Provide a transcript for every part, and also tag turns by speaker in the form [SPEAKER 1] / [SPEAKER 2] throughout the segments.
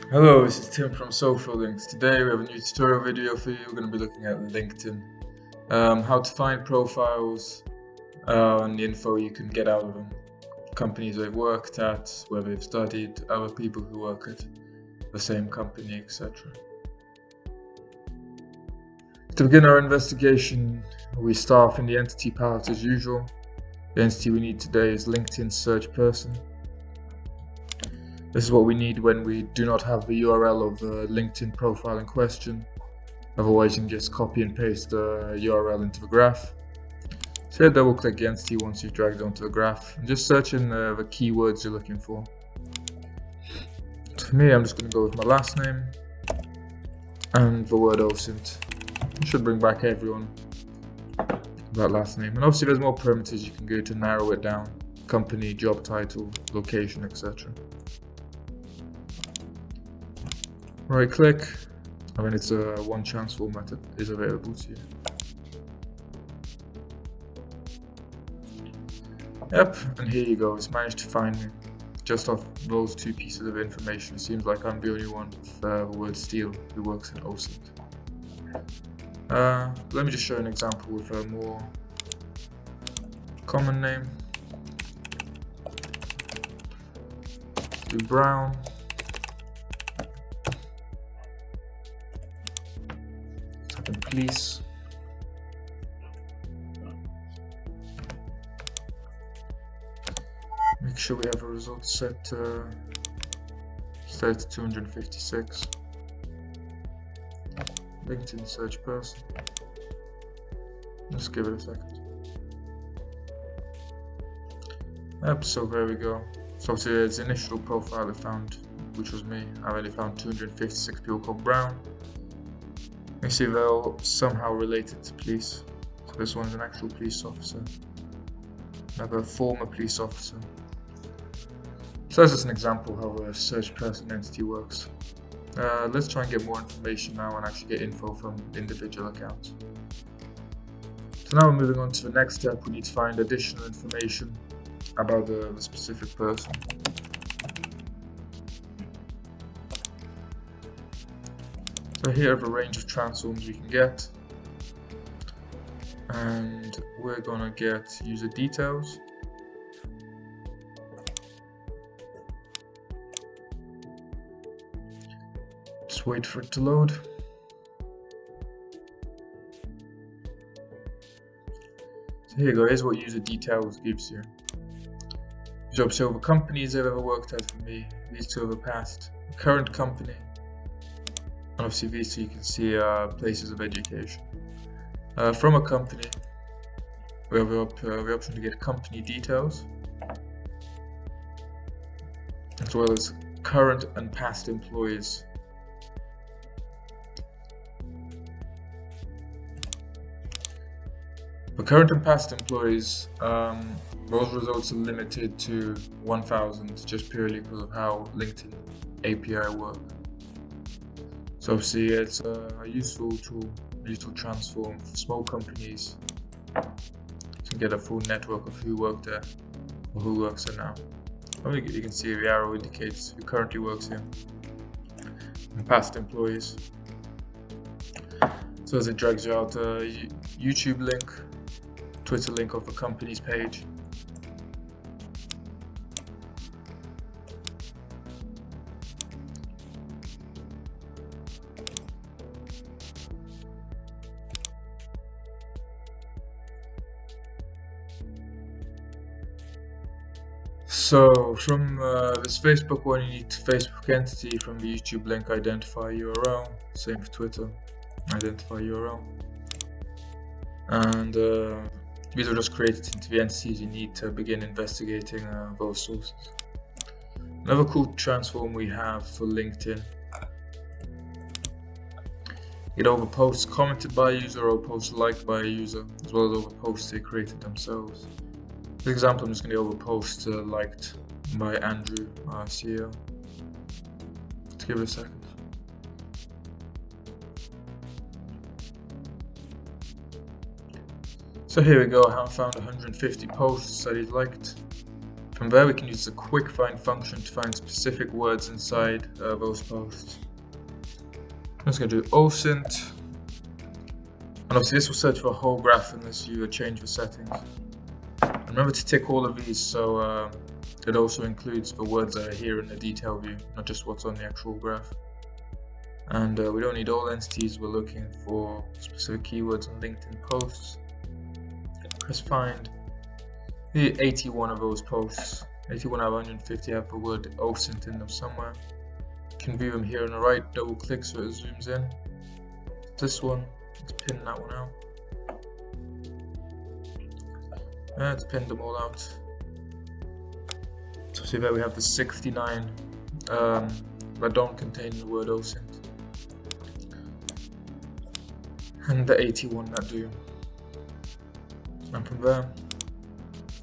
[SPEAKER 1] Hello, this is Tim from Social Links. Today we have a new tutorial video for you. We're going to be looking at LinkedIn, how to find profiles, and the info you can get out of them, companies they've worked at, where they've studied, other people who work at the same company, etc. To begin our investigation, we start off in the entity palette as usual. The entity we need today is LinkedIn search person. This is what we need when we do not have the URL of the LinkedIn profile in question. Otherwise, you can just copy and paste the URL into the graph. So here, double click the entity once you've dragged it onto the graph and just search in the keywords you're looking for. So for me, I'm just going to go with my last name and the word osint. It should bring back everyone that last name. And obviously, there's more parameters you can go to narrow it down: company, job title, location, etc. Right click, and then it's a one transform method is available to you. Yep, and here you go, it's managed to find me. Just off those two pieces of information, it seems like I'm the only one with the word steel who works in osint. Let me just show an example with a more common name. Do Brown. And police. Make sure we have a result set to 256. LinkedIn search person. Let's give it a second. Yep, so there we go. So obviously its initial profile it found, which was me. I already found 256 people called Brown. You see they're all somehow related to police. So this one's an actual police officer, another former police officer. So that's just an example of how a search person entity works. Let's try and get more information now and actually get info from individual accounts. So now we're moving on to the next step. We need to find additional information about the specific person. So here are the range of transforms we can get, and we're gonna get user details. Just wait for it to load. So here you go, here's what user details gives you. Job show the companies they've ever worked at for me, these two are the past, current company. Obviously these two you can see places of education. From a company, we have the option to get company details, as well as current and past employees. For current and past employees, those results are limited to 1,000 just purely because of how LinkedIn API works. So obviously it's a useful tool, a useful transform for small companies to get a full network of who worked there or who works there now. You can see the arrow indicates who currently works here and past employees. So as it drags you out a YouTube link, Twitter link of the company's page. So from this Facebook one, you need Facebook entity. From the YouTube link, identify URL. Same for Twitter, identify URL. And these are just created into the entities you need to begin investigating those sources. Another cool transform we have for LinkedIn. Get over posts commented by a user or posts liked by a user, as well as over posts they created themselves. For example, I'm just going to go over post liked by Andrew, our CEO. Let's give it a second. So here we go, I found 150 posts that he liked. From there we can use the quick find function to find specific words inside those posts. I'm just going to do osint, and obviously this will search for a whole graph unless you change the settings. And remember to tick all of these, so it also includes the words that are here in the detail view, not just what's on the actual graph. And we don't need all entities, we're looking for specific keywords on LinkedIn posts. Press find. 81 of those posts, 81 out of 150 have the word osint in them somewhere. You can view them here on the right, double click so it zooms in. This one, let's pin that one out. Let's pin them all out. So see there we have the 69 that don't contain the word osint, and the 81 that do. And from there,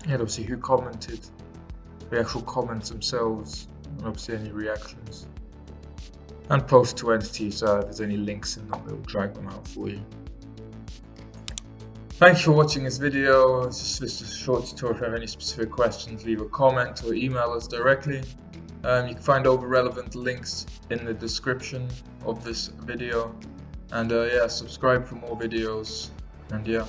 [SPEAKER 1] yeah, obviously who commented, the actual comments themselves, and obviously any reactions. And post to entities, if there's any links in them, it will drag them out for you. Thank you for watching this video. It's just a short tutorial. If you have any specific questions, leave a comment or email us directly. You can find all the relevant links in the description of this video. And yeah, subscribe for more videos. And yeah.